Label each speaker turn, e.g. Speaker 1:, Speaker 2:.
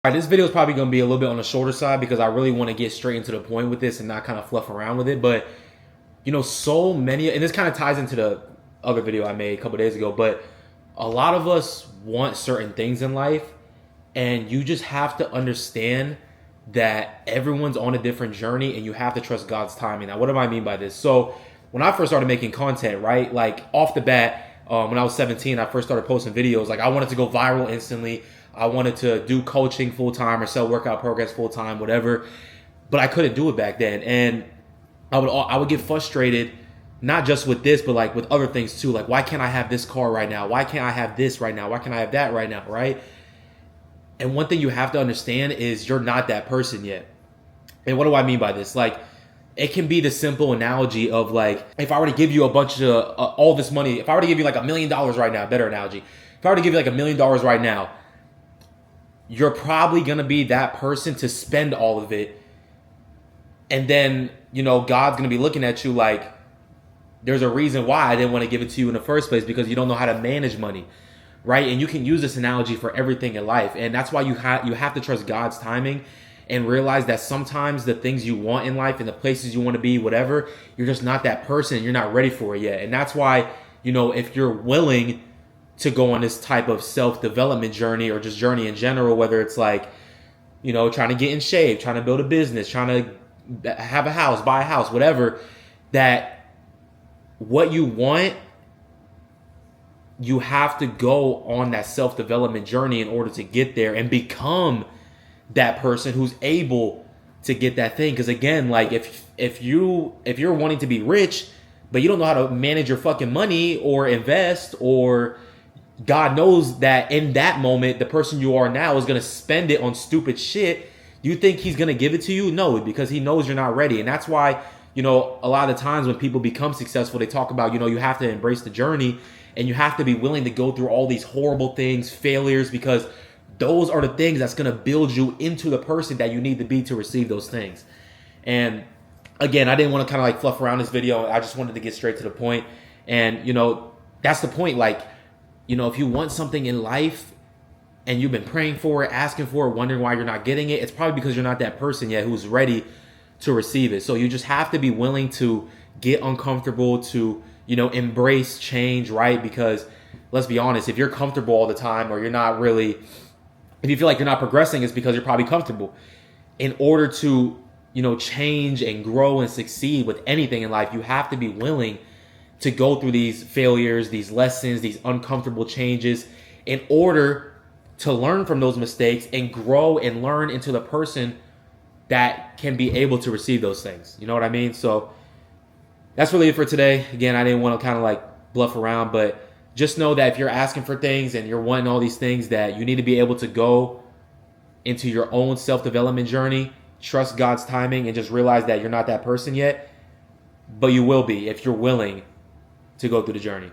Speaker 1: All right, this video is probably going to be a little bit on the shorter side because I really want to get straight into the point with this and not kind of fluff around with it. But, so many, and this kind of ties into the other video I made a couple days ago, but a lot of us want certain things in life, and you just have to understand that everyone's on a different journey and you have to trust God's timing. Now, what do I mean by this? So when I first started making content, right, like off the bat, when I was 17, I first started posting videos. Like I wanted to go viral instantly. I wanted to do coaching full time or sell workout programs full time, whatever. But I couldn't do it back then. And I would get frustrated, not just with this, but like with other things too. Like, why can't I have this car right now? Why can't I have this right now? Why can't I have that right now? Right? And one thing you have to understand is you're not that person yet. And what do I mean by this? Like, it can be the simple analogy of like, if I were to give you a bunch of all this money, if I were to give you like $1 million right now, better analogy. If I were to give you like $1 million right now, you're probably going to be that person to spend all of it. And then, God's going to be looking at you like, there's a reason why I didn't want to give it to you in the first place, because you don't know how to manage money, right? And you can use this analogy for everything in life. And that's why you have to trust God's timing and realize that sometimes the things you want in life and the places you want to be, whatever, you're just not that person. You're not ready for it yet. And that's why, if you're willing to go on this type of self-development journey or just journey in general, whether it's like, trying to get in shape, trying to build a business, trying to have a house, buy a house, whatever, that what you want, you have to go on that self-development journey in order to get there and become that person who's able to get that thing. Because again, like if you're wanting to be rich, but you don't know how to manage your fucking money or invest, or God knows that in that moment, the person you are now is going to spend it on stupid shit. You think he's going to give it to you? No, because he knows you're not ready. And that's why, a lot of the times when people become successful, they talk about, you have to embrace the journey and you have to be willing to go through all these horrible things, failures, because those are the things that's going to build you into the person that you need to be to receive those things. And again, I didn't want to kind of like fluff around this video. I just wanted to get straight to the point. And, that's the point. Like, if you want something in life and you've been praying for it, asking for it, wondering why you're not getting it, it's probably because you're not that person yet who's ready to receive it. So you just have to be willing to get uncomfortable, to, embrace change, right? Because let's be honest, if you're comfortable all the time, or you're not really, if you feel like you're not progressing, it's because you're probably comfortable. In order to, change and grow and succeed with anything in life, you have to be willing to go through these failures, these lessons, these uncomfortable changes in order to learn from those mistakes and grow and learn into the person that can be able to receive those things. You know what I mean? So that's really it for today. Again, I didn't want to kind of like bluff around, but just know that if you're asking for things and you're wanting all these things, that you need to be able to go into your own self-development journey, trust God's timing, and just realize that you're not that person yet, but you will be if you're willing to go through the journey.